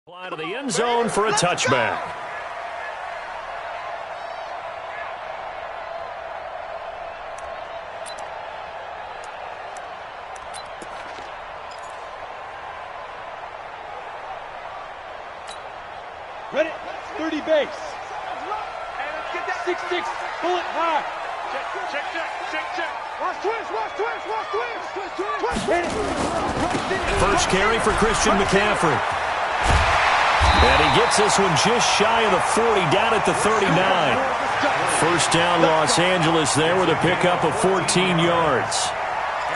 Fly to the end zone for a touchback. Ready? 30 base. 6-6, bullet high. Check. Watch twist. First carry for Christian McCaffrey. And he gets this one just shy of the 40, down at the 39. First down, Los Angeles there with a pickup of 14 yards.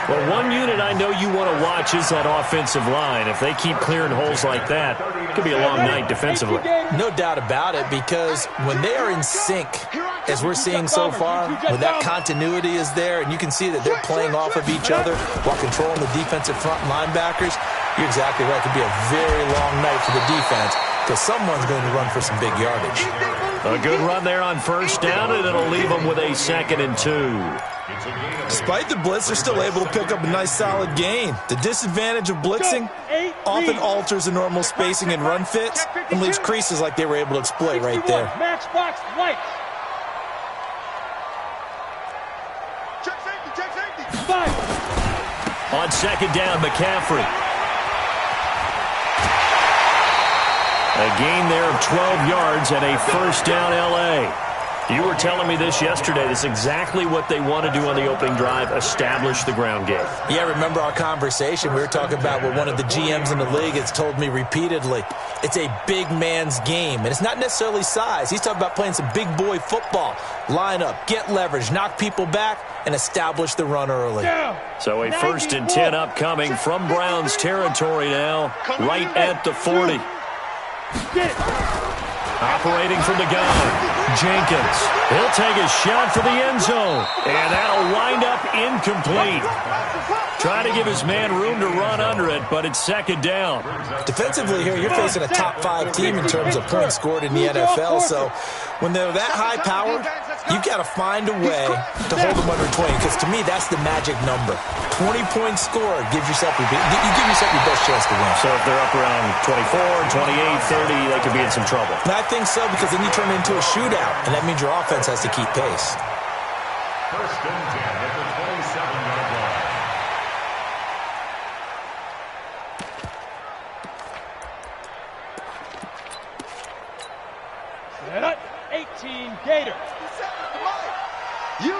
Well, one unit I know you want to watch is that offensive line. If they keep clearing holes like that, it could be a long night defensively. No doubt about it, because when they are in sync, as we're seeing so far, when that continuity is there, and you can see that they're playing off of each other while controlling the defensive front linebackers, you're exactly right. It could be a very long night for the defense because someone's going to run for some big yardage. A good run there on first down, and it'll leave them with a 2nd and 2. Despite the blitz, they're still able to pick up a nice solid gain. The disadvantage of blitzing often alters the normal spacing and run fits and leaves creases like they were able to exploit right there. Matchbox light. Check safety. 5. On second down, McCaffrey. A gain there of 12 yards and a first down, L.A. You were telling me this yesterday. This is exactly what they want to do on the opening drive, establish the ground game. Yeah, remember our conversation. We were talking about what one of the GMs in the league has told me repeatedly. It's a big man's game, and it's not necessarily size. He's talking about playing some big boy football. Line up, get leverage, knock people back, and establish the run early. So a 1st and 10 upcoming from Browns territory now, right at the 40. Operating from the gun, Jenkins. He'll take a shot for the end zone, and that'll wind up incomplete. Trying to give his man room to run under it, but it's 2nd down. Defensively here, you're facing a top 5 team in terms of points scored in the NFL, so when they're that high-powered, you've got to find a way to hold them under 20, because to me, that's the magic number. 20 points scored gives yourself your best chance to win. So if they're up around 24, 28, 30, they could be in some trouble. And I think so, because then you turn it into a shootout, and that means your offense has to keep pace. First and 10 at the 27-yard line. Set up. 18 Gator. You.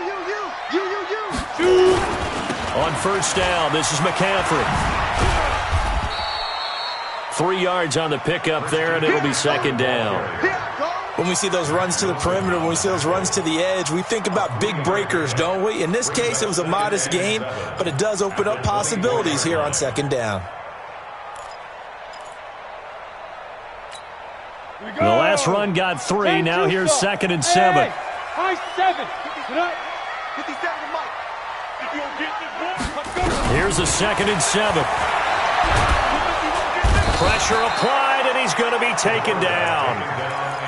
On first down, this is McCaffrey. 3 yards on the pickup there, and it'll be 2nd down. When we see those runs to the perimeter, when we see those runs to the edge, we think about big breakers, don't we? In this case, it was a modest gain, but it does open up possibilities here on 2nd down. The last run got 3. Now here's 2nd and 7. High 7. Here's a 2nd and 7. Pressure applied, and he's going to be taken down.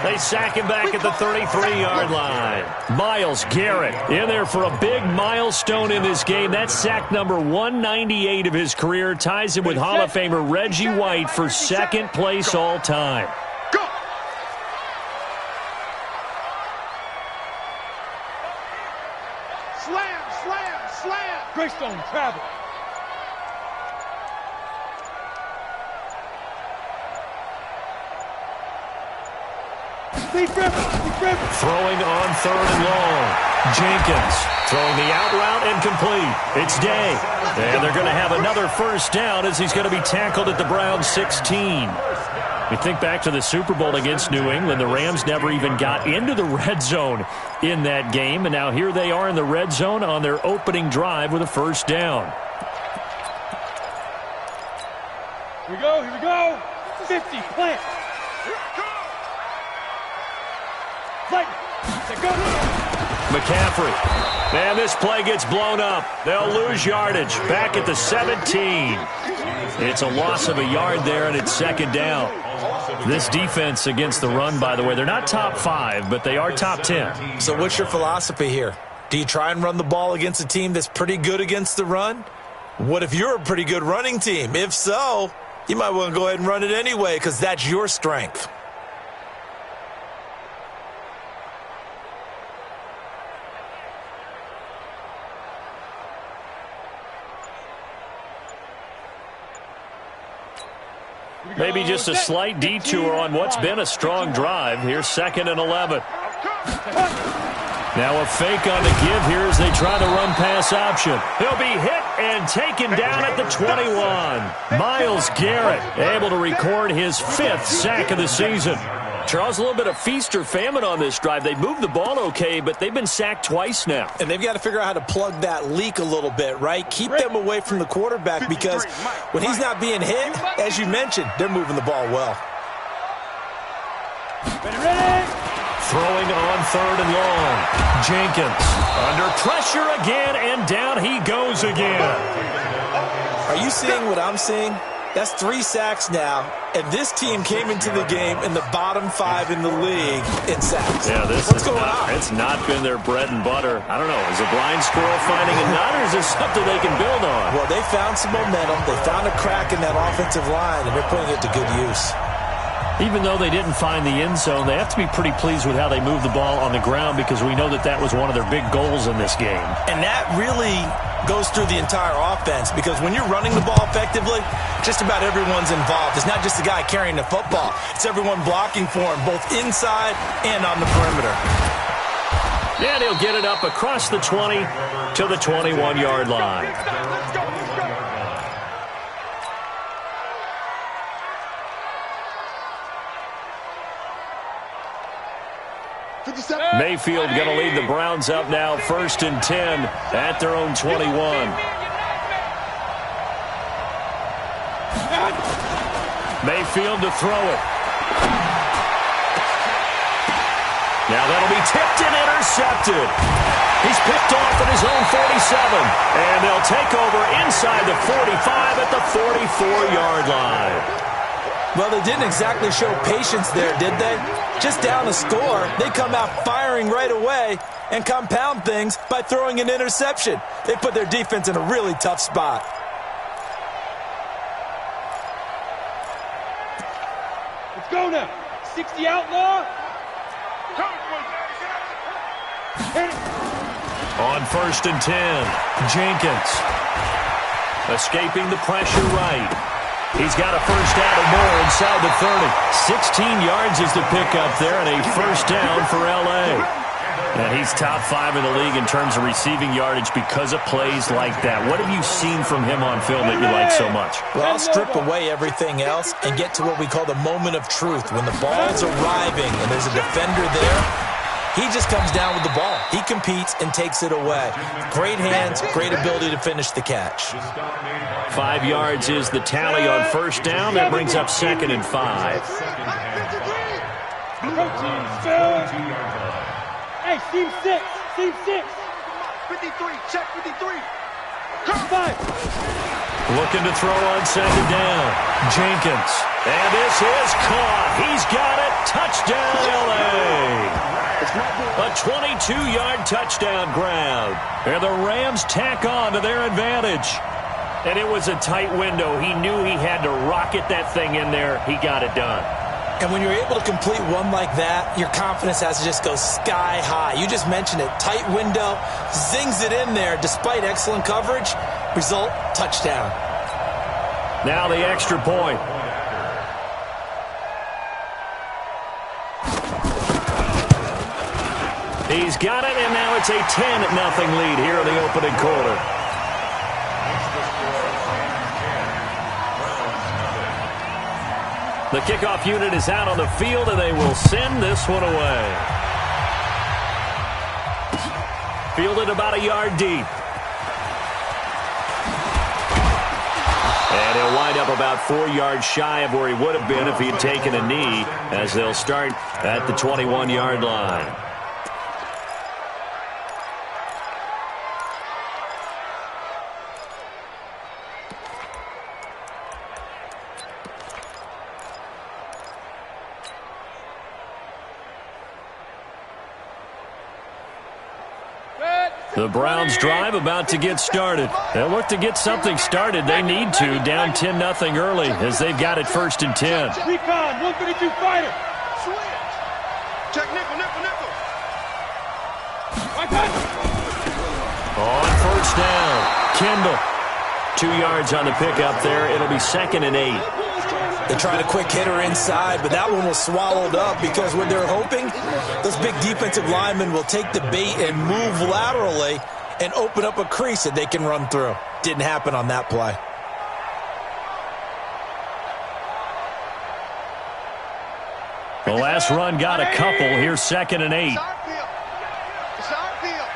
They sack him back at the 33-yard line. Myles Garrett in there for a big milestone in this game. That's sack number 198 of his career. Ties him with Hall of Famer Reggie White for 2nd place all time. Slam. Greystone travel. Throwing on 3rd and long. Jenkins throwing the out route and complete. It's Day. And they're going to have another first down as he's going to be tackled at the Browns 16. We think back to the Super Bowl against New England. The Rams never even got into the red zone in that game. And now here they are in the red zone on their opening drive with a first down. Here we go. 50, plant. McCaffrey. Man, this play gets blown up. They'll lose yardage. Back at the 17. It's a loss of a yard there, and it's 2nd down. This defense against the run, by the way, they're not top 5, but they are top 10. So what's your philosophy here? Do you try and run the ball against a team that's pretty good against the run? What if you're a pretty good running team? If so, You might want to go ahead and run it anyway because that's your strength. Maybe just a slight detour on what's been a strong drive. Here's 2nd and 11. Now a fake on the give here as they try to run pass option. He'll be hit and taken down at the 21. Myles Garrett able to record his 5th sack of the season. Charles, a little bit of feast or famine on this drive. They moved the ball okay, but they've been sacked twice now. And they've got to figure out how to plug that leak a little bit, right? Keep them away from the quarterback because when he's not being hit, as you mentioned, they're moving the ball well. Throwing on 3rd and long. Jenkins under pressure again, and down he goes again. Are you seeing what I'm seeing? That's 3 sacks now, and this team came into the game in the bottom 5 in the league in sacks. Yeah, What's going on? It's not been their bread and butter. I don't know. Is a blind squirrel finding a nut, or is this something they can build on? Well, they found some momentum. They found a crack in that offensive line, and they're putting it to good use. Even though they didn't find the end zone, they have to be pretty pleased with how they moved the ball on the ground because we know that that was one of their big goals in this game. And that really goes through the entire offense because when you're running the ball effectively, just about everyone's involved. It's not just the guy carrying the football. It's everyone blocking for him, both inside and on the perimeter. And he'll get it up across the 20 to the 21-yard line. Mayfield going to lead the Browns up now, 1st and 10 at their own 21. Mayfield to throw it. Now that'll be tipped and intercepted. He's picked off at his own 47. And they'll take over inside the 45 at the 44-yard line. Well, they didn't exactly show patience there, did they? Just down a score, they come out firing right away and compound things by throwing an interception. They put their defense in a really tough spot. Let's go now. 60 outlaw. On 1st and 10, Jenkins escaping the pressure right. He's got a first down or more inside the 30. 16 yards is the pickup there and a first down for L.A. And he's top 5 in the league in terms of receiving yardage because of plays like that. What have you seen from him on film that you like so much? Well, I'll strip away everything else and get to what we call the moment of truth. When the ball's arriving and there's a defender there, he just comes down with the ball. He competes and takes it away. Great hands, great ability to finish the catch. 5 yards is the tally on first down. That brings up 2nd and 5. Hey, team 6. Team 6. 53. Check 53. Looking to throw on 2nd down. Jenkins. And this is caught. He's got it. Touchdown, L.A. A 22-yard touchdown grab. And the Rams tack on to their advantage. And it was a tight window. He knew he had to rocket that thing in there. He got it done. And when you're able to complete one like that, your confidence has to just go sky high. You just mentioned it. Tight window, zings it in there despite excellent coverage. Result, touchdown. Now the extra point. He's got it, and now it's a 10-0 lead here in the opening quarter. The kickoff unit is out on the field, and they will send this one away. Fielded about a yard deep. And he'll wind up about 4 yards shy of where he would have been if he had taken a knee, as they'll start at the 21-yard line. The Browns drive about to get started. They'll look to get something started. They need to, down 10-0 early as they've got it 1st and 10. Recon, 132 fighter. Switch. Check nickel, nickel, nickel. Right back. On 1st down, Kendall. 2 yards on the pickup there. It'll be 2nd and 8. They tried a quick hitter inside, but that one was swallowed up because what they're hoping, those big defensive linemen will take the bait and move laterally and open up a crease that they can run through. Didn't happen on that play. The last run got a couple. Here's 2nd and 8. It's our field. It's our field.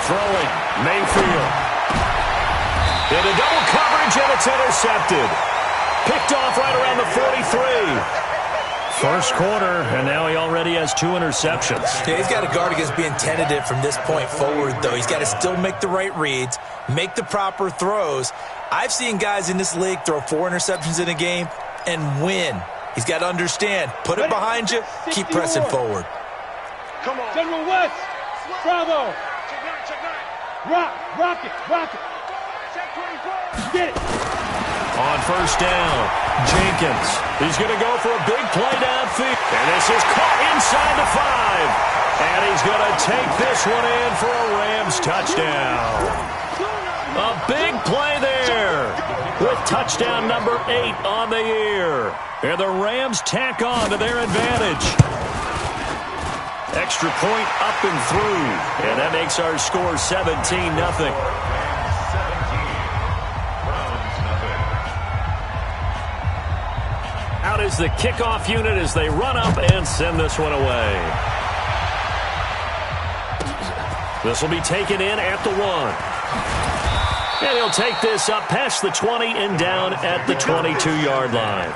Throwing, Mayfield. Into double coverage, and it's intercepted. Picked off right around the 43. First quarter, and now he already has 2 interceptions. Yeah, he's got to guard against being tentative from this point forward, though. He's got to still make the right reads, make the proper throws. I've seen guys in this league throw 4 interceptions in a game and win. He's got to understand, put it behind you, keep pressing forward. Come on. General West. Bravo. Check 9. Rock it. Check 24. Get it. On 1st down, Jenkins. He's going to go for a big play downfield. And this is caught inside the 5. And he's going to take this one in for a Rams touchdown. A big play there with touchdown number 8 on the year. And the Rams tack on to their advantage. Extra point up and through. And that makes our score 17-0. Out is the kickoff unit as they run up and send this one away. This will be taken in at the 1. And he'll take this up past the 20 and down at the 22-yard line.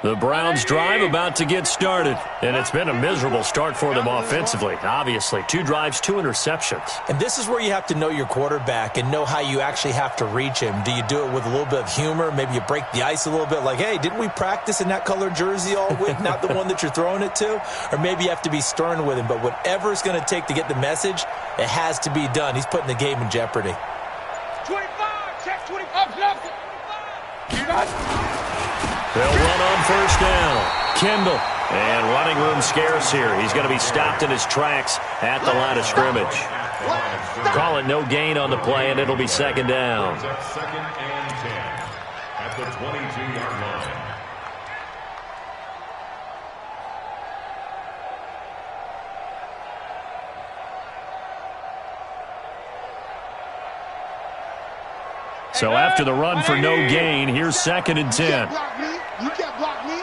The Browns drive about to get started, and it's been a miserable start for them offensively. Obviously, 2 drives, 2 interceptions. And this is where you have to know your quarterback and know how you actually have to reach him. Do you do it with a little bit of humor? Maybe you break the ice a little bit like, hey, didn't we practice in that colored jersey all week, not the one that you're throwing it to? Or maybe you have to be stern with him. But whatever it's going to take to get the message, it has to be done. He's putting the game in jeopardy. 25. Check 25. They'll run on 1st down. Kendall. And running room scarce here. He's going to be stopped in his tracks at the line of scrimmage. Call it no gain on the play, and it'll be 2nd down. 2nd and 10 at the 22-yard line. So after the run for no gain, here's 2nd and 10. You can't block me.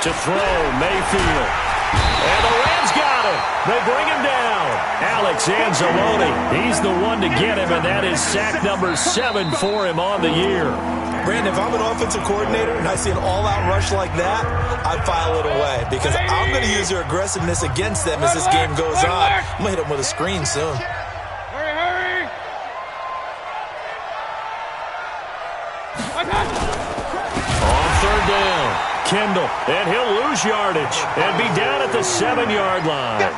To throw, Mayfield. And the Rams got him. They bring him down. Alex Anzalone, he's the one to get him, and that is sack number 7 for him on the year. Brandon, if I'm an offensive coordinator and I see an all-out rush like that, I'd file it away because I'm going to use their aggressiveness against them as this game goes on. I'm going to hit them with a screen soon. Hurry. On 3rd down, Kendall, and he'll lose yardage and be down at the 7-yard line.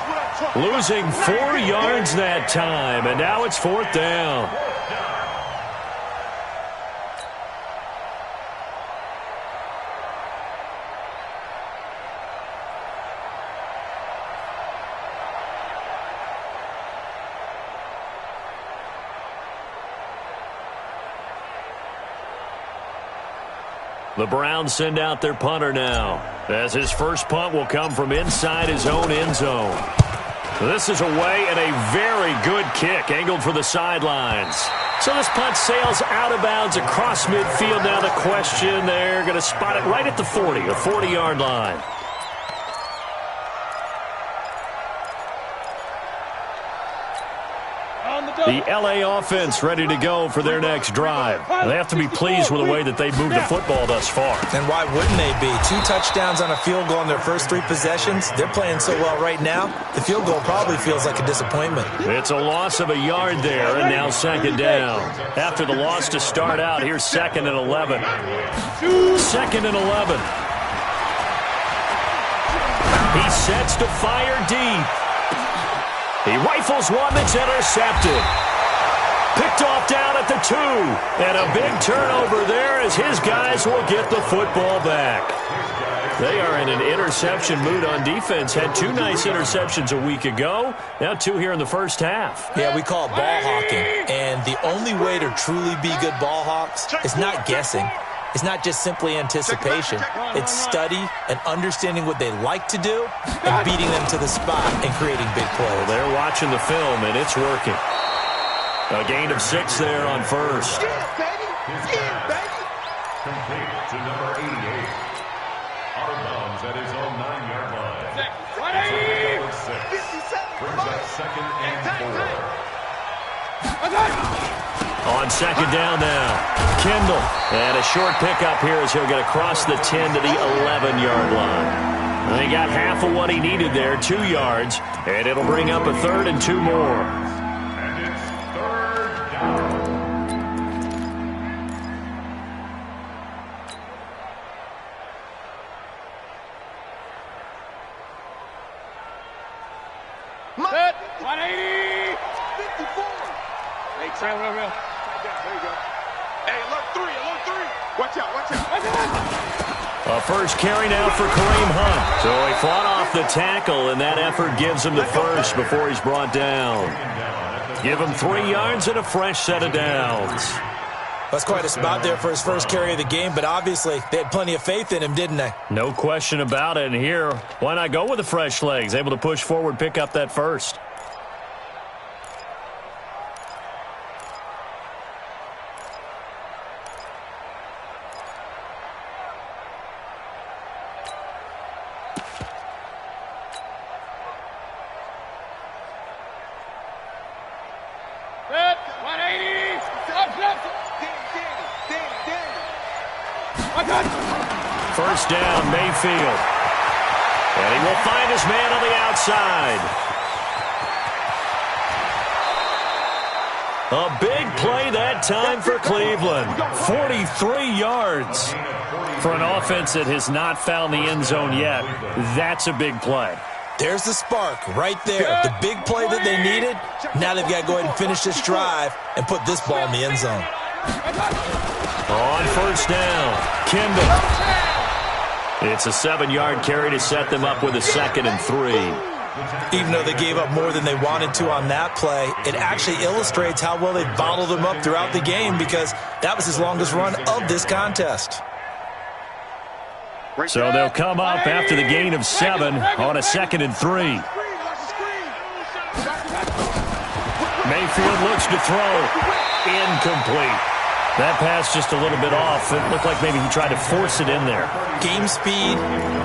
Losing 4 yards that time, and now it's 4th down. The Browns send out their punter now, as his first punt will come from inside his own end zone. This is away and a very good kick, angled for the sidelines. So this punt sails out of bounds across midfield. Now the question, they're going to spot it right at the 40, the 40-yard line. The LA offense ready to go for their next drive. They have to be pleased with the way that they've moved the football thus far. And why wouldn't they be? 2 touchdowns on a field goal in their first 3 possessions. They're playing so well right now, the field goal probably feels like a disappointment. It's a loss of a yard there, and now second down. After the loss to start out, here's 2nd and 11. 2nd and 11. He sets to fire deep. He rifles one that's intercepted. Picked off down at the 2. And a big turnover there as his guys will get the football back. They are in an interception mood on defense. Had 2 nice interceptions a week ago. Now 2 here in the first half. Yeah, we call it ball hawking. And the only way to truly be good ball hawks is not guessing. It's not just simply anticipation. It's study and understanding what they like to do and beating them to the spot and creating big plays. Well, they're watching the film, and it's working. A gain of 6 there on first. Complete to number 88. Out of bounds at his own 9-yard line. Number 6. Brings up 2nd and 4. On second down now, Kendall. And a short pickup here as he'll get across the 10 to the 11-yard line. And he got half of what he needed there, 2 yards. And it'll bring up a 3rd and 2 more. And it's 3rd down. Set. 180. 54. Hey, trail real. There you go. Hey, alert 3, alert 3. Watch out, watch out. Watch out. A first carry now for Kareem Hunt. So he fought off the tackle, and that effort gives him the first before he's brought down. Give him 3 yards and a fresh set of downs. That's quite a spot there for his first carry of the game, but obviously they had plenty of faith in him, didn't they? No question about it. And here, why not go with the fresh legs? Able to push forward, pick up that first. Set. 180. Up, left. First down, Mayfield. And he will find his man on the outside. A big play that time for Cleveland. 43 yards for an offense that has not found the end zone yet. That's a big play. There's the spark right there. The big play that they needed. Now they've got to go ahead and finish this drive and put this ball in the end zone. On first down, Kendall. It's a 7-yard carry to set them up with a 2nd and 3. Even though they gave up more than they wanted to on that play, it actually illustrates how well they bottled them up throughout the game because that was his longest run of this contest. So they'll come up after the gain of 7 on a 2nd and 3. Mayfield looks to throw. Incomplete. That pass just a little bit off. It looked like maybe he tried to force it in there. Game speed,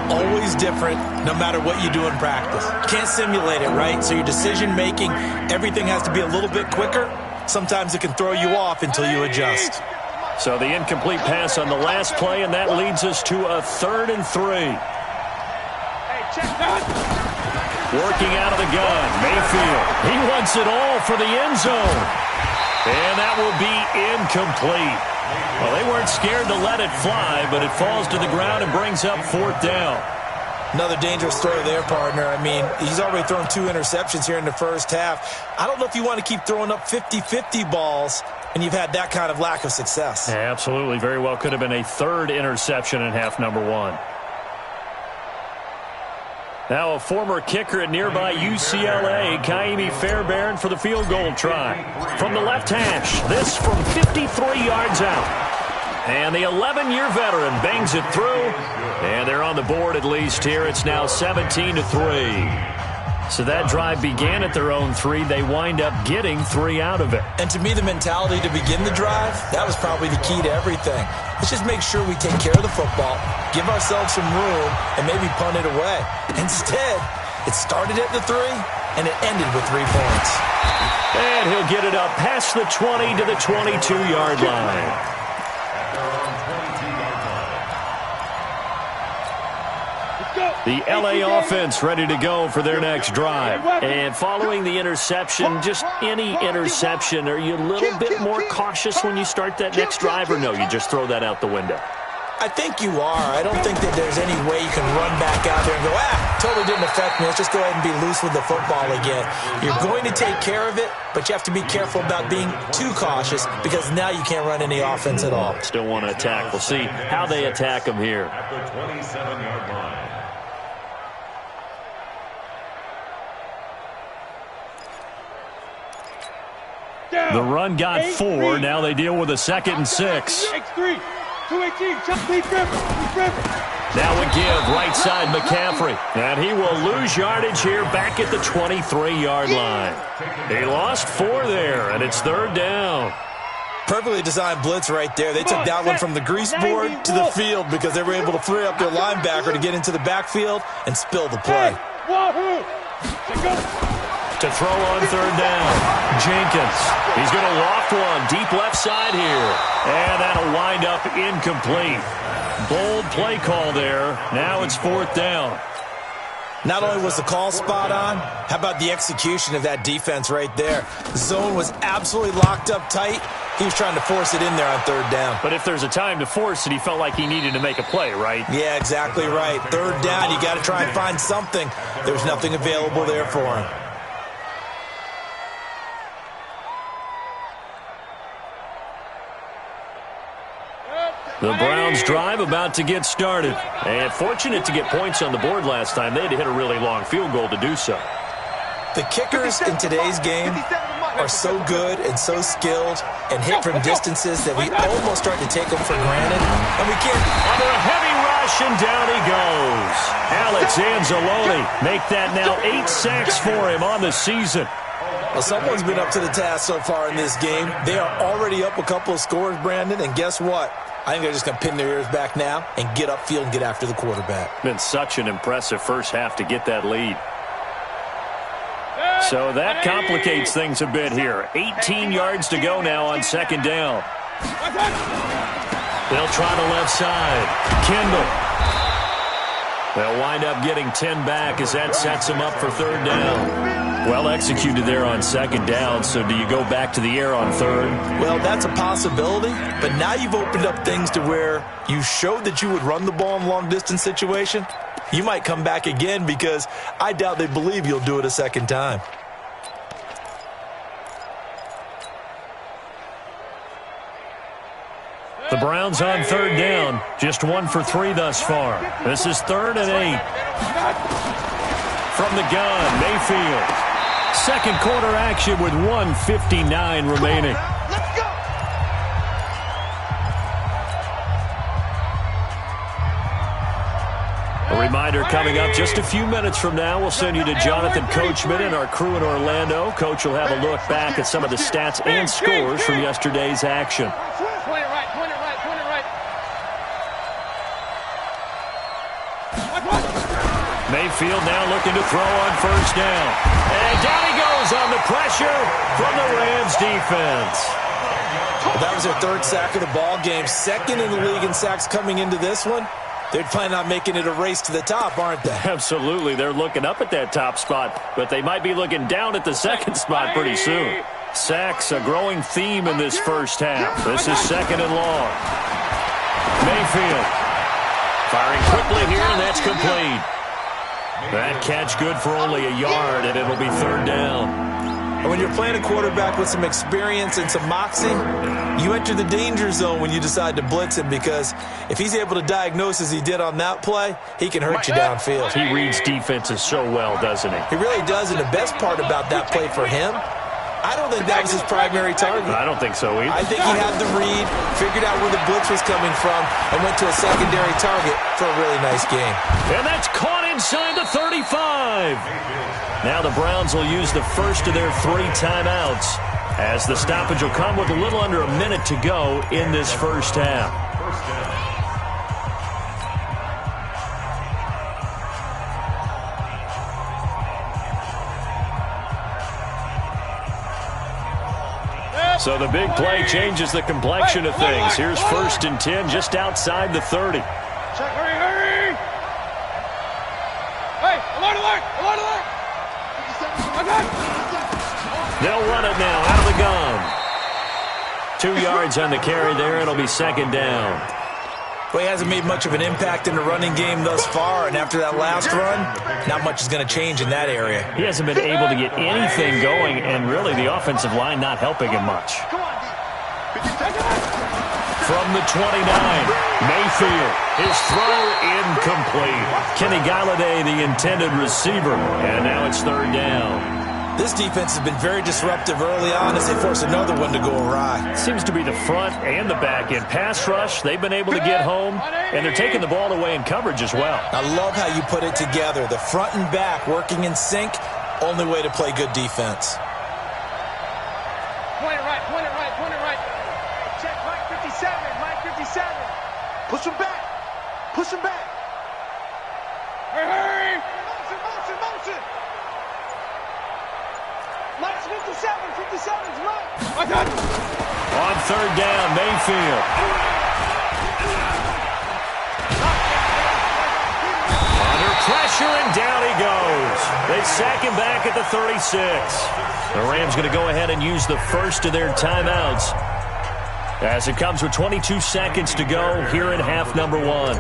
always different, no matter what you do in practice. You can't simulate it, right? So your decision-making, everything has to be a little bit quicker. Sometimes it can throw you off until you adjust. So the incomplete pass on the last play, and that leads us to a 3rd and 3. Working out of the gun, Mayfield. He wants it all for the end zone. And that will be incomplete. Well, they weren't scared to let it fly, but it falls to the ground and brings up 4th down. Another dangerous throw there, partner. I mean, he's already thrown 2 interceptions here in the first half. I don't know if you want to keep throwing up 50-50 balls, and you've had that kind of lack of success. Absolutely. Very well could have been a 3rd interception in half number 1. Now a former kicker at nearby UCLA, Kaimi Fairbairn for the field goal try. From the left hash, this from 53 yards out. And the 11-year veteran bangs it through. And they're on the board at least here. It's now 17-3. So that drive began at their own 3. They wind up getting 3 out of it. And to me, the mentality to begin the drive, that was probably the key to everything. Let's just make sure we take care of the football, give ourselves some room, and maybe punt it away. Instead, It started at the 3, and it ended with 3 points. And he'll get it up past the 20 to the 22-yard line. The LA offense ready to go for their next drive. And following the interception, just any interception, are you a little bit more cautious when you start that next drive, or no, you just throw that out the window? I think you are. I don't think that there's any way you can run back out there and go, totally didn't affect me. Let's just go ahead and be loose with the football again. You're going to take care of it, but you have to be careful about being too cautious because now you can't run any offense at all. Still want to attack. We'll see how they attack them here. At the 27-yard line. The run got 4. Now they deal with a 2nd and 6. X3, 218, Now a give, right side McCaffrey. And he will lose yardage here back at the 23-yard line. He lost 4 there, and it's 3rd down. Perfectly designed blitz right there. They took that one from the grease board to the field because they were able to free up their linebacker to get into the backfield and spill the play. To throw on 3rd down, Jenkins. He's going to loft one deep left side here. And that'll wind up incomplete. Bold play call there. Now it's 4th down. Not only was the call spot on, how about the execution of that defense right there? The zone was absolutely locked up tight. He was trying to force it in there on 3rd down. But if there's a time to force it, he felt like he needed to make a play, right? Yeah, exactly right. 3rd down, you got to try and find something. There's nothing available there for him. The Browns' drive about to get started. And fortunate to get points on the board last time. They had to hit a really long field goal to do so. The kickers in today's game are so good and so skilled and hit from distances that we almost start to take them for granted. And we can't. Under a heavy rush, and down he goes. Alex Anzalone make that now 8 sacks for him on the season. Well, someone's been up to the task so far in this game. They are already up a couple of scores, Brandon, and guess what? I think they're just going to pin their ears back now and get upfield and get after the quarterback. Been such an impressive first half to get that lead. So that complicates things a bit here. 18 yards to go now on 2nd down. They'll try the left side. Kendall. They'll wind up getting 10 back as that sets them up for 3rd down. Well executed there on 2nd down, so do you go back to the air on 3rd? Well, that's a possibility, but now you've opened up things to where you showed that you would run the ball in long-distance situation. You might come back again because I doubt they believe you'll do it a 2nd time. The Browns on 3rd down, just 1 for 3 thus far. This is 3rd and 8. From the gun, Mayfield. 2nd quarter action with 1:59 remaining. A reminder coming up just a few minutes from now, we'll send you to Jonathan Coachman and our crew in Orlando. Coach will have a look back at some of the stats and scores from yesterday's action. Mayfield now looking to throw on 1st down. And down he goes on the pressure from the Rams defense. Well, that was their 3rd sack of the ball game. 2nd in the league in sacks coming into this one. They're planning on making it a race to the top, aren't they? Absolutely. They're looking up at that top spot, but they might be looking down at the 2nd spot pretty soon. Sacks, a growing theme in this first half. This is 2nd and long. Mayfield firing quickly here, and that's complete. That catch good for only a yard, and it'll be 3rd down. And when you're playing a quarterback with some experience and some moxie, you enter the danger zone when you decide to blitz him, because if he's able to diagnose as he did on that play, he can hurt you downfield. He reads defenses so well, doesn't he? He really does, and the best part about that play for him, I don't think that was his primary target. I don't think so either. I think he had the read, figured out where the blitz was coming from, and went to a secondary target for a really nice game. And that's caught inside the 35. Now the Browns will use the first of their 3 timeouts, as the stoppage will come with a little under a minute to go in this first half. So the big play changes the complexion of things. Here's 1st and 10 just outside the 30. Check, hurry! Hey, alert! They'll run it now out of the gun. 2 yards on the carry there. It'll be 2nd down. Well, he hasn't made much of an impact in the running game thus far, and after that last run, not much is going to change in that area. He hasn't been able to get anything going, and really the offensive line not helping him much. From the 29, Mayfield. His throw incomplete. Kenny Galladay, the intended receiver, and now it's 3rd down. This defense has been very disruptive early on as they force another one to go awry. Seems to be the front and the back end. Pass rush, they've been able to get home, and they're taking the ball away in coverage as well. I love how you put it together. The front and back working in sync, only way to play good defense. Point it right. Check, Mike 57. Push him back. Hurry! Motion! Mike's 57's Mike. On 3rd down, Mayfield. Under pressure, and down he goes. They sack him back at the 36. The Rams going to go ahead and use the first of their timeouts as it comes with 22 seconds to go here in half number 1. A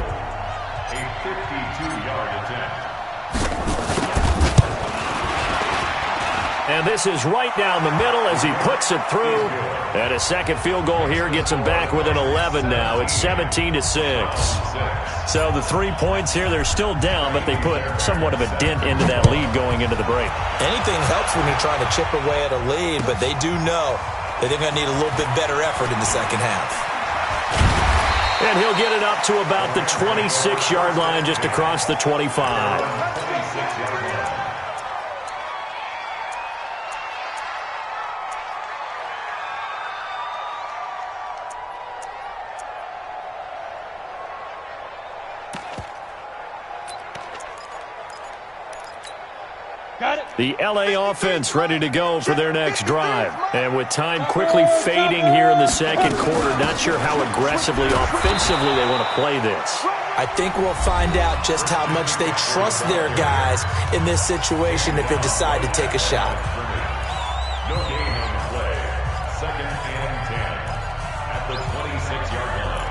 52-yard attempt. And this is right down the middle as he puts it through. And a second field goal here gets him back within 11 now. It's 17-6. So the 3 points here, they're still down, but they put somewhat of a dent into that lead going into the break. Anything helps when you're trying to chip away at a lead, but they do know that they're going to need a little bit better effort in the second half. And he'll get it up to about the 26-yard line just across the 25. The L.A. offense ready to go for their next drive. And with time quickly fading here in the second quarter, not sure how aggressively, offensively they want to play this. I think we'll find out just how much they trust their guys in this situation if they decide to take a shot. No gain on the play. 2nd and 10 at the 26-yard line.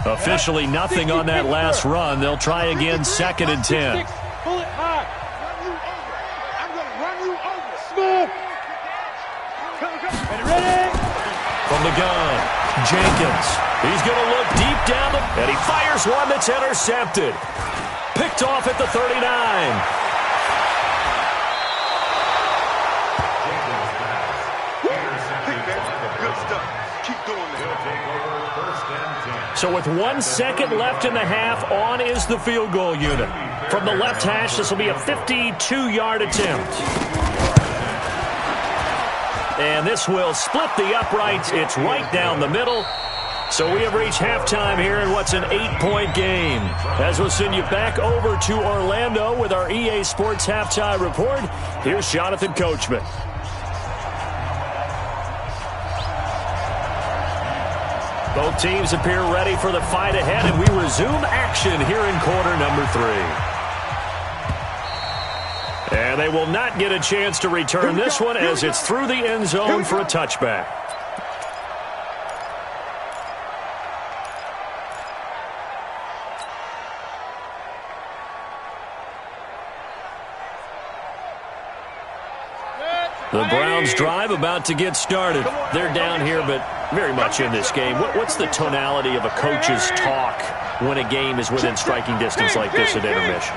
Officially nothing on that last run. They'll try again, 2nd and 10. Pull it high. I'm going to run you over. Smooth. Ready? From the gun, Jenkins. He's going to look deep down, and he fires one that's intercepted. Picked off at the 39. Good stuff. Keep doing that. He'll take over 1st and 10. So with 1 second left in the half, on is the field goal unit. From the left hash, this will be a 52-yard attempt. And this will split the uprights. It's right down the middle. So we have reached halftime here in what's an 8-point game. As we'll send you back over to Orlando with our EA Sports Halftime Report, here's Jonathan Coachman. Both teams appear ready for the fight ahead, and we resume action here in quarter number 3. And they will not get a chance to return this one as it's through the end zone for a touchback. The Browns drive about to get started. They're down here, but very much in this game. What's the tonality of a coach's talk when a game is within striking distance like this at intermission?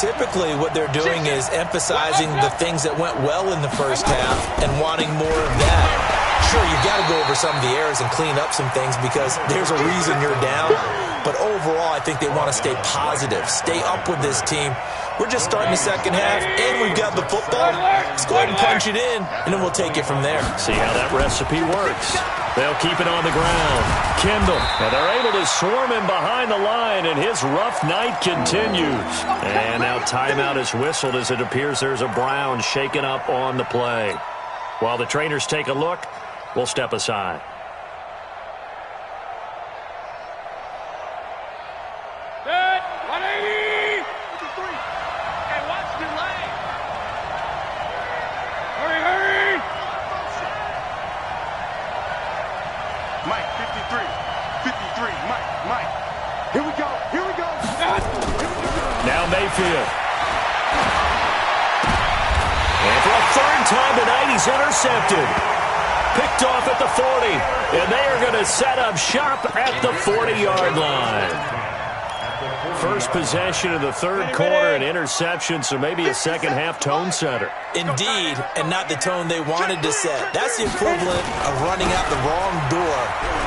Typically, what they're doing is emphasizing the things that went well in the first half and wanting more of that. Sure, you've got to go over some of the errors and clean up some things because there's a reason you're down. But overall, I think they want to stay positive, stay up with this team. We're just starting the second half, and we've got the football. Let's go ahead and punch it in, and then we'll take it from there. See how that recipe works. They'll keep it on the ground. Kendall, and they're able to swarm him behind the line, and his rough night continues. And now timeout is whistled as it appears there's a Brown shaken up on the play. While the trainers take a look, we'll step aside. Good. 180. 53. Hey, watch the lane. Hurry, hurry. Mike, 53. 53. Mike. Here we go. Here we go. Now Mayfield. And for a third time tonight, he's intercepted. Picked off at the 40. And they are going to set up shop at the 40-yard line. First possession of the third quarter, an interception, so maybe a second-half tone setter. Indeed, and not the tone they wanted to set. That's the equivalent of running out the wrong door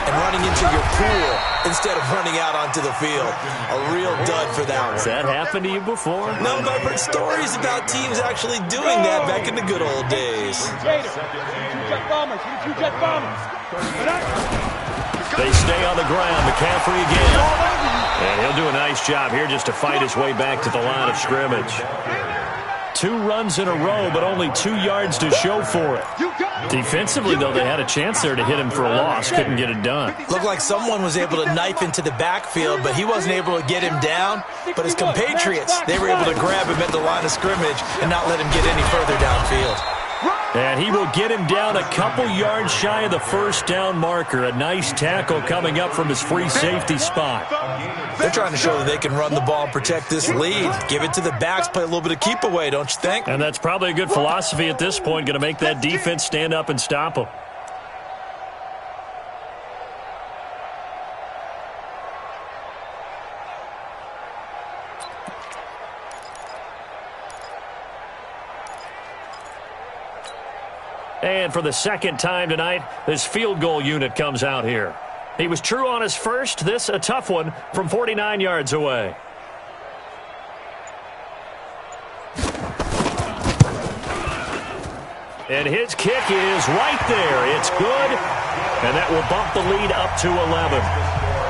and running into your pool instead of running out onto the field. A real dud for that one. Has that happened to you before? No, but I've heard stories about teams actually doing that back in the good old days. Two-jet bombers. Two-jet bombers. They stay on the ground. McCaffrey again. And he'll do a nice job here just to fight his way back to the line of scrimmage. 2 runs in a row, but only 2 yards to show for it. Defensively, though, they had a chance there to hit him for a loss. Couldn't get it done. Looked like someone was able to knife into the backfield, but he wasn't able to get him down. But his compatriots, they were able to grab him at the line of scrimmage and not let him get any further downfield. And he will get him down a couple yards shy of the first down marker. A nice tackle coming up from his free safety spot. They're trying to show that they can run the ball and protect this lead. Give it to the backs, play a little bit of keep away, don't you think? And that's probably a good philosophy at this point, going to make that defense stand up and stop him. And for the second time tonight, this field goal unit comes out here. He was true on his first. This a tough one from 49 yards away. And his kick is right there. It's good. And that will bump the lead up to 11.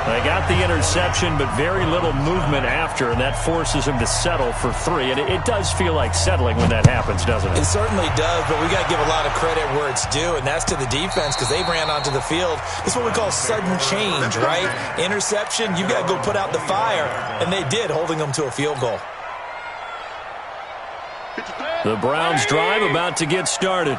They got the interception, but very little movement after, and that forces him to settle for 3. And it does feel like settling when that happens, doesn't it? It certainly does, but we got to give a lot of credit where it's due, and that's to the defense because they ran onto the field. It's what we call sudden change, right? Interception, you got to go put out the fire, and they did, holding them to a field goal. The Browns drive about to get started.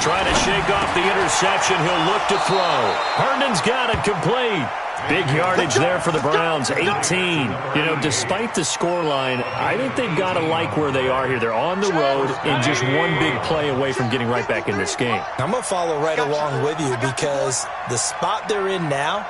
Trying to shake off the interception. He'll look to throw. Herndon's got it complete. Big yardage there for the Browns, 18. You know, despite the scoreline, I think they've got to like where they are here. They're on the road and just one big play away from getting right back in this game. I'm going to follow right along with you because the spot they're in now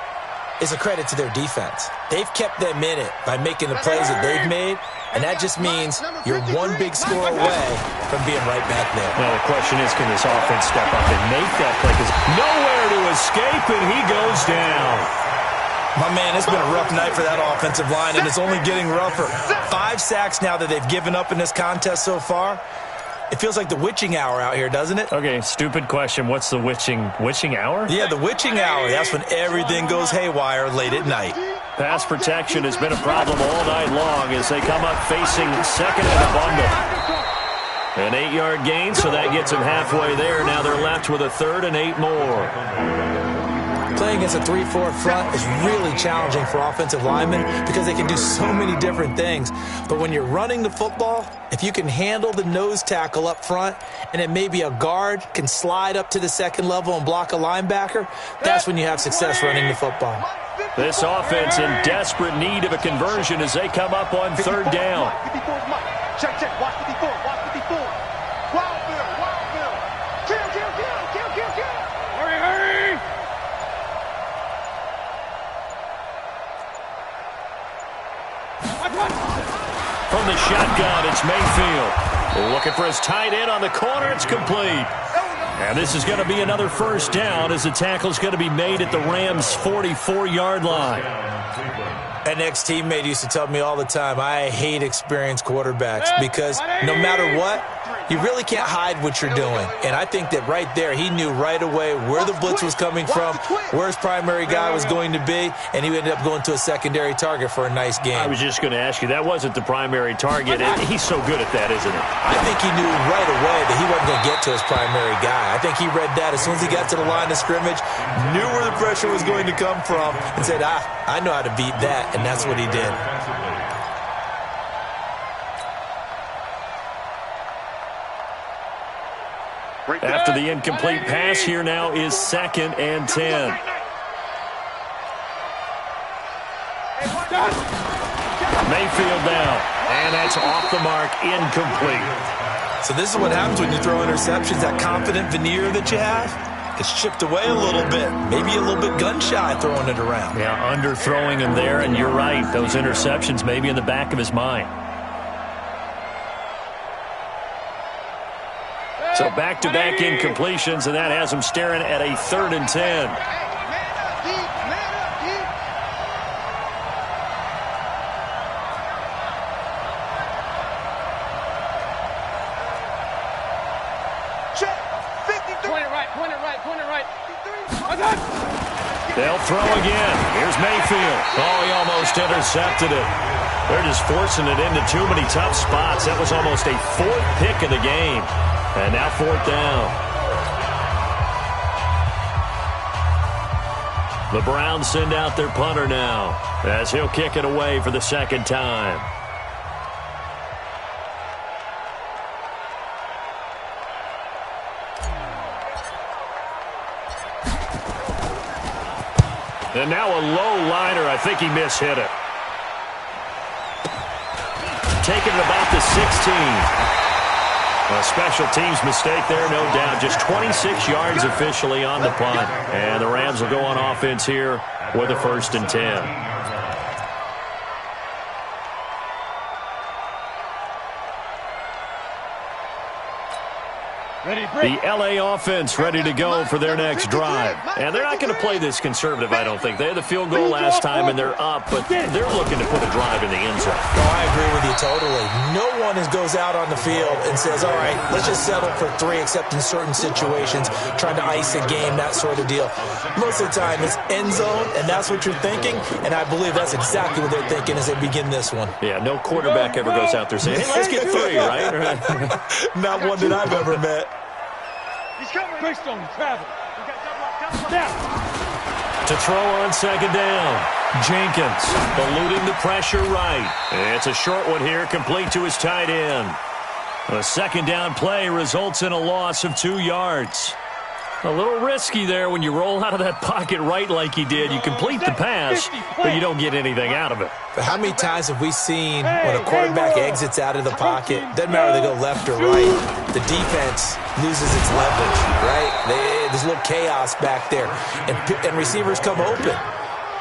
is a credit to their defense. They've kept them in it by making the plays that they've made, and that just means you're one big score away from being right back there. Now, the question is, can this offense step up and make that play? Because nowhere to escape, and he goes down. My man, it's been a rough night for that offensive line, and it's only getting rougher. 5 sacks now that they've given up in this contest so far. It feels like the witching hour out here, doesn't it? Okay, stupid question. What's the witching hour? Yeah, the witching hour. That's when everything goes haywire late at night. Pass protection has been a problem all night long as they come up facing second and a bundle. An 8-yard gain, so that gets them halfway there. Now they're left with a third and 8 more. Playing against a 3-4 front is really challenging for offensive linemen because they can do so many different things. But when you're running the football, if you can handle the nose tackle up front and then maybe a guard can slide up to the second level and block a linebacker, that's when you have success running the football. This offense in desperate need of a conversion as they come up on third down. Check. Watch 54. Watch 54. Wild Bill. Kill. Hurry. From the shotgun, it's Mayfield. Looking for his tight end on the corner. It's complete. And this is going to be another first down as the tackle's going to be made at the Rams' 44-yard line. An ex-teammate used to tell me all the time, I hate experienced quarterbacks because no matter what, you really can't hide what you're doing. And I think that right there, he knew right away where the blitz was coming from, where his primary guy was going to be, and he ended up going to a secondary target for a nice game. I was just going to ask you, that wasn't the primary target, and he's so good at that, isn't he? I think he knew right away that he wasn't going to get to his primary guy. I think he read that as soon as he got to the line of scrimmage, knew where the pressure was going to come from, and said, I know how to beat that, and that's what he did. After the incomplete pass, here now is 2nd and 10. Mayfield down, and that's off the mark, incomplete. So this is what happens when you throw interceptions. That confident veneer that you have, it's chipped away a little bit. Maybe a little bit gun-shy throwing it around. Yeah, underthrowing him there, and you're right. Those interceptions maybe in the back of his mind. So back-to-back incompletions, and that has him staring at a 3rd and 10. They'll throw again. Here's Mayfield. Oh, he almost intercepted it. They're just forcing it into too many tough spots. That was almost a 4th pick of the game. And now 4th down. The Browns send out their punter now as he'll kick it away for the 2nd time. And now a low liner. I think he mishit it. Taking it about the 16. A special teams mistake there, no doubt. Just 26 yards officially on the punt. And the Rams will go on offense here with a 1st and 10. The L.A. offense ready to go for their next drive. And they're not going to play this conservative, I don't think. They had the field goal last time, and they're up, but they're looking to put a drive in the end zone. No, I agree with you totally. No one goes out on the field and says, all right, let's just settle for 3, except in certain situations, trying to ice a game, that sort of deal. Most of the time, it's end zone, and that's what you're thinking, and I believe that's exactly what they're thinking as they begin this one. Yeah, no quarterback ever goes out there saying, hey, let's get 3, right? Not one that I've ever met. He's coming. Based on travel. To throw on 2nd down. Jenkins eluding the pressure right. It's a short one here, complete to his tight end. A 2nd down play results in a loss of 2 yards. A little risky there when you roll out of that pocket right like he did. You complete the pass, but you don't get anything out of it. But how many times have we seen when a quarterback exits out of the pocket, doesn't matter whether they go left or right, the defense loses its leverage, right? There's a little chaos back there, and receivers come open.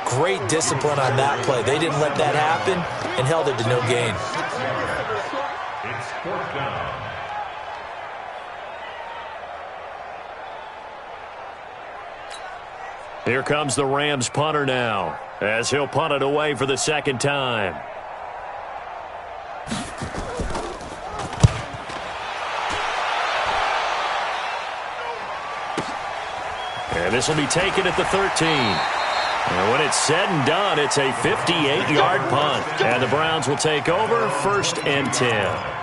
Great discipline on that play. They didn't let that happen and held it to no gain. It's 4th down. Here comes the Rams punter now as he'll punt it away for the 2nd time. And this will be taken at the 13. And when it's said and done, it's a 58-yard punt. And the Browns will take over, 1st and 10.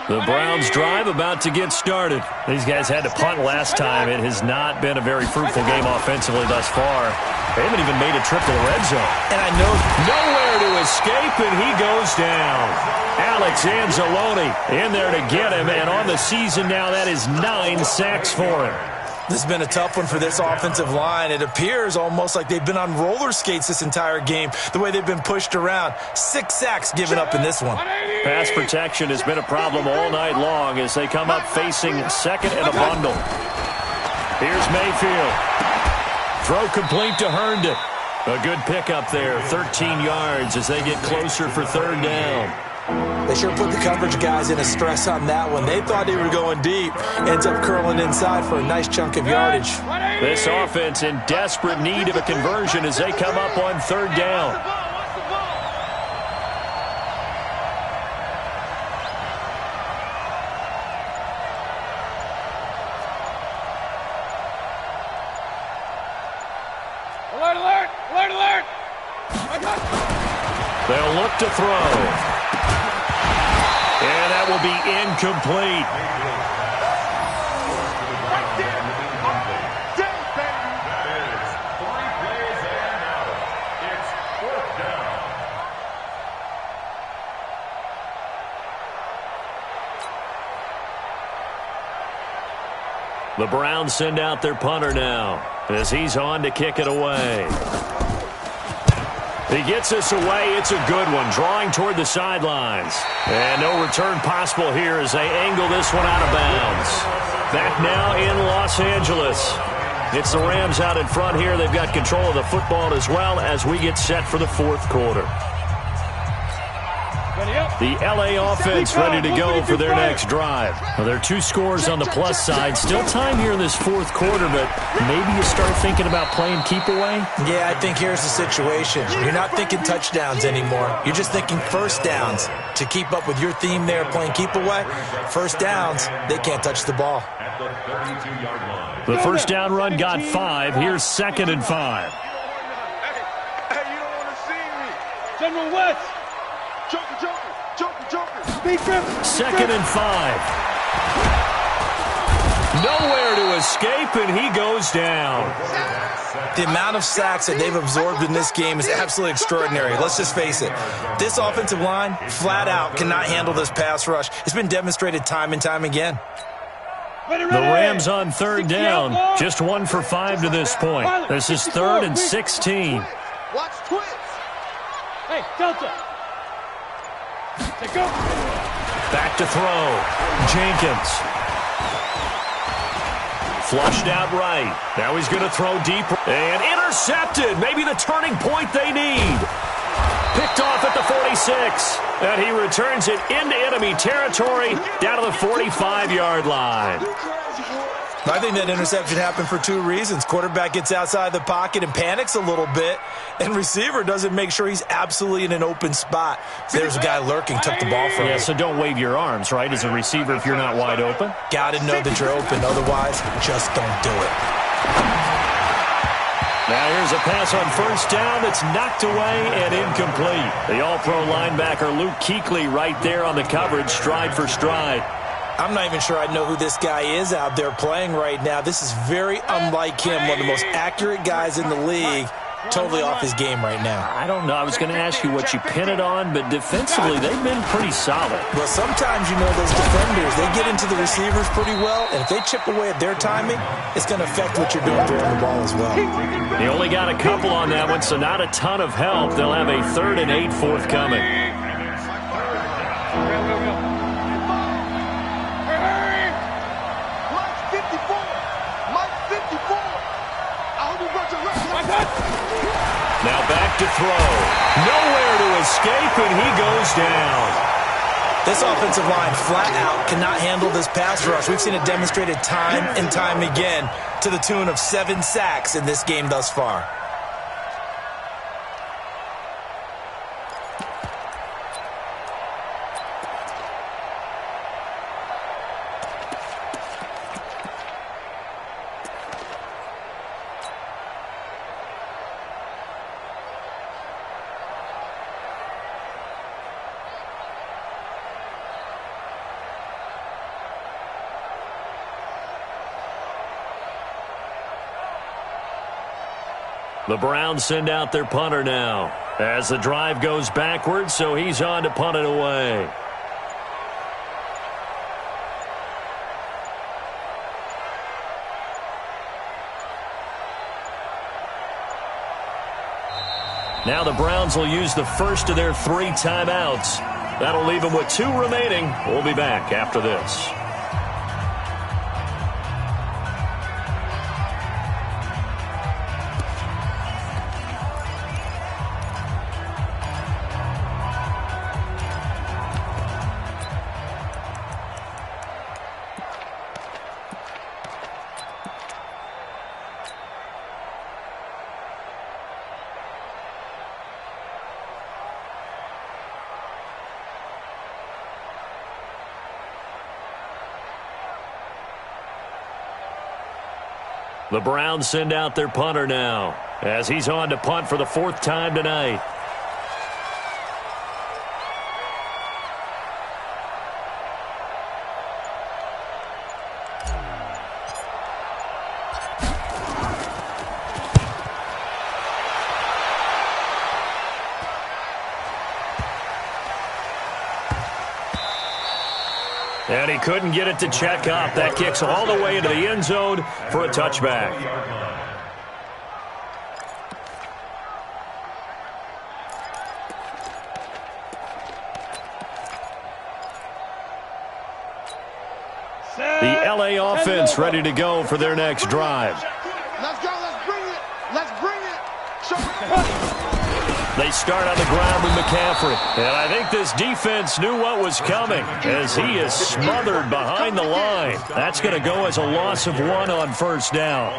The Browns drive about to get started. These guys had to punt last time. It has not been a very fruitful game offensively thus far. They haven't even made a trip to the red zone. And I know nowhere to escape, and he goes down. Alex Anzalone in there to get him, and on the season now, that is 9 sacks for him. This has been a tough one for this offensive line. It appears almost like they've been on roller skates this entire game, the way they've been pushed around. 6 sacks given up in this one. Pass protection has been a problem all night long as they come up facing 2nd and a bundle. Here's Mayfield. Throw complete to Herndon. A good pickup there, 13 yards as they get closer for 3rd down. They sure put the coverage guys in a stress on that one. They thought they were going deep. Ends up curling inside for a nice chunk of yardage. This offense in desperate need of a conversion as they come up on third down. Alert, alert! Alert, alert! They'll look to throw. And that will be incomplete. The Browns send out their punter now as he's on to kick it away. He gets this away. It's a good one, drawing toward the sidelines. And no return possible here as they angle this one out of bounds. Back now in Los Angeles. It's the Rams out in front here. They've got control of the football as well as we get set for the fourth quarter. The L.A. offense ready to go for their next drive. Well, there are 2 scores on the plus side. Still time here in this fourth quarter, but maybe you start thinking about playing keep away? Yeah, I think here's the situation. You're not thinking touchdowns anymore. You're just thinking first downs. To keep up with your theme there, playing keep away, first downs, they can't touch the ball. The first down run got 5. Here's 2nd and 5. Hey, you don't want to see me. General West. Joker, Joker, Joker, Joker. 2nd and 5. Nowhere to escape, and he goes down. The amount of sacks that they've absorbed in this game is absolutely extraordinary. Let's just face it. This offensive line, flat out, cannot handle this pass rush. It's been demonstrated time and time again. The Rams on third down. Just 1 for 5 to this point. This is 3rd and 16. Watch twins. Hey, Delta. Take go. Back to throw. Jenkins. Flushed out right. Now he's going to throw deep. And intercepted. Maybe the turning point they need. Picked off at the 46. And he returns it into enemy territory down to the 45-yard line. I think that interception happened for 2 reasons. Quarterback gets outside the pocket and panics a little bit, and receiver doesn't make sure he's absolutely in an open spot. There's a guy lurking, took the ball from him. Yeah, so don't wave your arms, right, as a receiver if you're not wide open. Got to know that you're open. Otherwise, just don't do it. Now here's a pass on first down that's knocked away and incomplete. The all-pro linebacker Luke Kuechly right there on the coverage, stride for stride. I'm not even sure I know who this guy is out there playing right now. This is very unlike him, one of the most accurate guys in the league. Totally off his game right now. I don't know. I was going to ask you what you pin it on, but defensively, they've been pretty solid. Well, sometimes, you know, those defenders, they get into the receivers pretty well, and if they chip away at their timing, it's going to affect what you're doing throwing the ball as well. He only got a couple on that one, so not a ton of help. They'll have a 3rd and 8 forthcoming. Now back to throw. Nowhere to escape, and he goes down. This offensive line, flat out, cannot handle this pass rush. We've seen it demonstrated time and time again to the tune of 7 sacks in this game thus far. The Browns send out their punter now as the drive goes backwards, so he's on to punt it away. Now the Browns will use the first of their 3 timeouts. That'll leave them with 2 remaining. We'll be back after this. The Browns send out their punter now as he's on to punt for the 4th time tonight. And he couldn't get it to check up. That kicks all the way into the end zone for a touchback. The LA offense ready to go for their next drive. Let's go. Let's bring it. Let's bring it. They start on the ground with McCaffrey. And I think this defense knew what was coming as he is smothered behind the line. That's going to go as a loss of 1 on 1st down.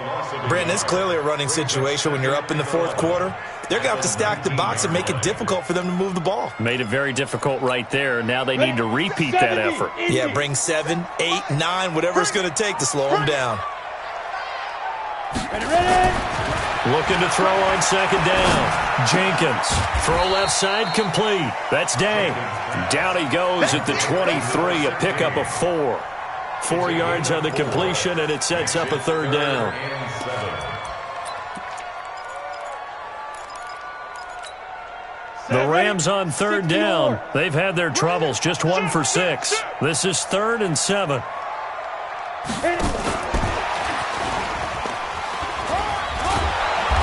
Brandon, it's clearly a running situation when you're up in the 4th quarter. They're going to have to stack the box and make it difficult for them to move the ball. Made it very difficult right there. Now they need to repeat that effort. Yeah, bring 7, 8, 9, whatever it's going to take to slow them down. Looking to throw on 2nd down. Jenkins. Throw left side complete. That's Day. Down he goes at the 23. A pickup of 4. 4 yards on the completion, and it sets up a 3rd down. The Rams on 3rd down. They've had their troubles. Just 1 for 6. This is 3rd and 7.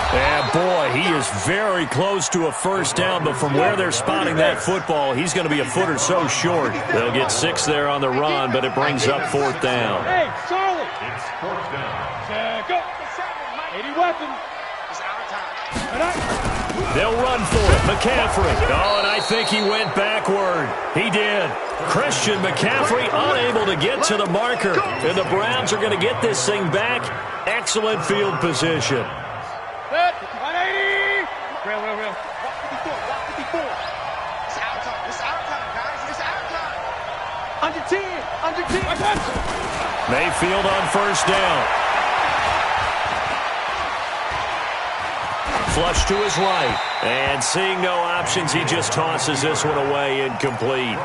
And boy, he is very close to a 1st down, but from where they're spotting that football, he's going to be a foot or so short. They'll get 6 there on the run, but it brings up 4th down. Hey, Charlie. It's 4th down. Go. 80 weapons. It's our time. They'll run for it. McCaffrey. Oh, and I think he went backward. He did. Christian McCaffrey unable to get to the marker. And the Browns are going to get this thing back. Excellent field position. 180. Real. 154. It's our time. It's our time, guys. It's our time. Under 10. Under 10. Mayfield on 1st down. Flush to his right. And seeing no options, he just tosses this one away, incomplete.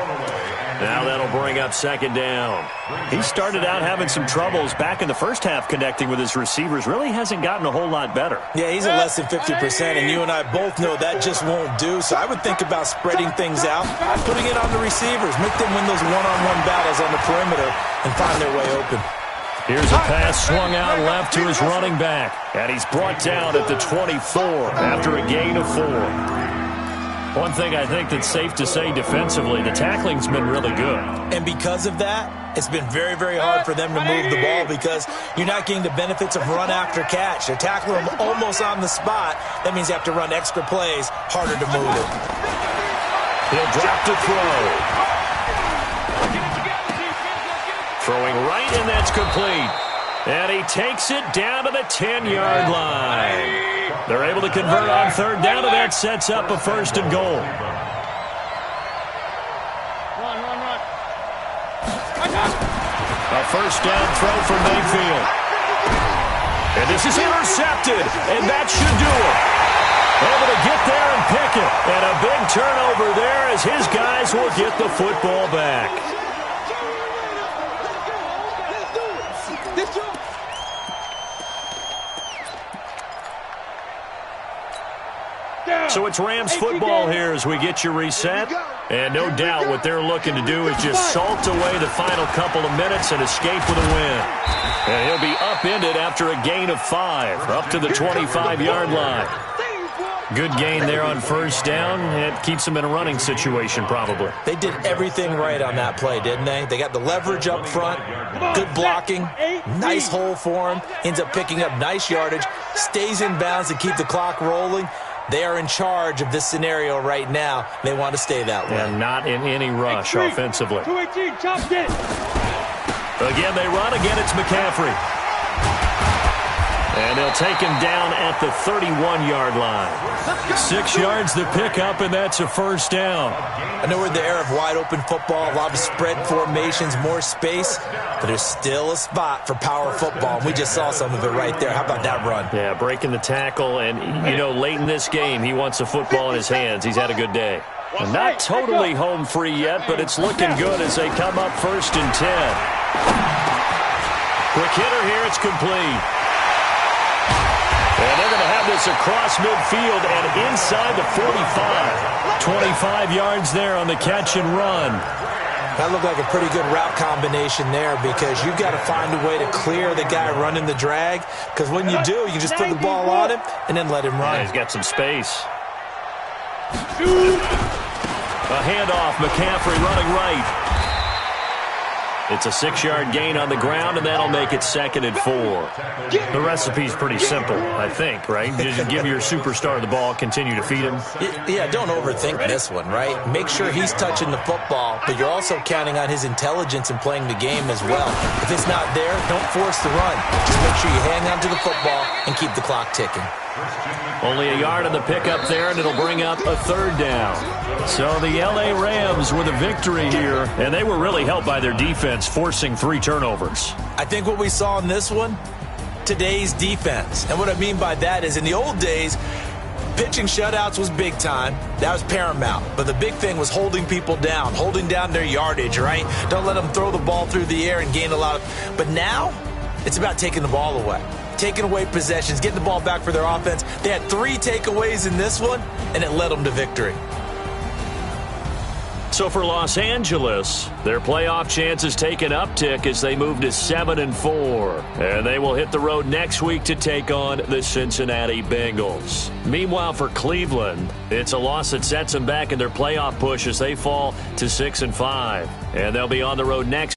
Now that'll bring up 2nd down. He started out having some troubles back in the 1st half connecting with his receivers. Really hasn't gotten a whole lot better. Yeah, he's at less than 50%, and you and I both know that just won't do. So I would think about spreading things out, putting it on the receivers, make them win those one-on-one battles on the perimeter, and find their way open. Here's a pass swung out left to his running back. And he's brought down at the 24 after a gain of 4. One thing I think that's safe to say defensively, the tackling's been really good. And because of that, it's been very, very hard for them to move the ball because you're not getting the benefits of run after catch. They're tackling them almost on the spot. That means you have to run extra plays, harder to move it. He'll drop to throw. Throwing right, and that's complete. And he takes it down to the 10-yard line. They're able to convert on 3rd down, and that sets up a 1st and goal. Run. A 1st down throw for Mayfield. And this is intercepted, and that should do it. Able to get there and pick it. And a big turnover there as his guys will get the football back. So it's Rams football here as we get you reset. And no doubt what they're looking to do is just salt away the final couple of minutes and escape with a win. And he'll be upended after a gain of 5, up to the 25-yard line. Good gain there on 1st down. It keeps them in a running situation probably. They did everything right on that play, didn't they? They got the leverage up front, good blocking, nice hole for him, ends up picking up nice yardage, stays in bounds to keep the clock rolling. They are in charge of this scenario right now. They want to stay that way. And not in any rush offensively. 218, chopped it. Again, they run. Again, it's McCaffrey. And they'll take him down at the 31-yard line. 6 yards the pickup, and that's a first down. I know we're in the era of wide-open football, a lot of spread formations, more space, but there's still a spot for power football, and we just saw some of it right there. How about that run? Yeah, breaking the tackle, and, you know, late in this game, he wants the football in his hands. He's had a good day. And not totally home free yet, but it's looking good as they come up 1st and 10. Quick hitter here, it's complete. And they're going to have this across midfield and inside the 45. 25 yards there on the catch and run. That looked like a pretty good route combination there because you've got to find a way to clear the guy running the drag, because when you do, you just put the ball on him and then let him run. Yeah, he's got some space. A handoff, McCaffrey running right. It's a 6-yard gain on the ground, and that'll make it 2nd and 4. The recipe's pretty simple, I think, right? Just give your superstar the ball, continue to feed him. Yeah, don't overthink this one, right? Make sure he's touching the football, but you're also counting on his intelligence in playing the game as well. If it's not there, don't force the run. Just make sure you hang on to the football and keep the clock ticking. Only a yard on the pickup there, and it'll bring up a 3rd down. So the L.A. Rams with a victory here, and they were really helped by their defense, forcing 3 turnovers. I think what we saw in this one, today's defense. And what I mean by that is in the old days, pitching shutouts was big time. That was paramount. But the big thing was holding people down, holding down their yardage, right? Don't let them throw the ball through the air and gain a lot of... But now, it's about taking the ball away. Taking away possessions, getting the ball back for their offense. They had 3 takeaways in this one, and it led them to victory. So for Los Angeles, their playoff chances take an uptick as they move to 7 and 4. And they will hit the road next week to take on the Cincinnati Bengals. Meanwhile, for Cleveland, it's a loss that sets them back in their playoff push as they fall to 6 and 5. And they'll be on the road next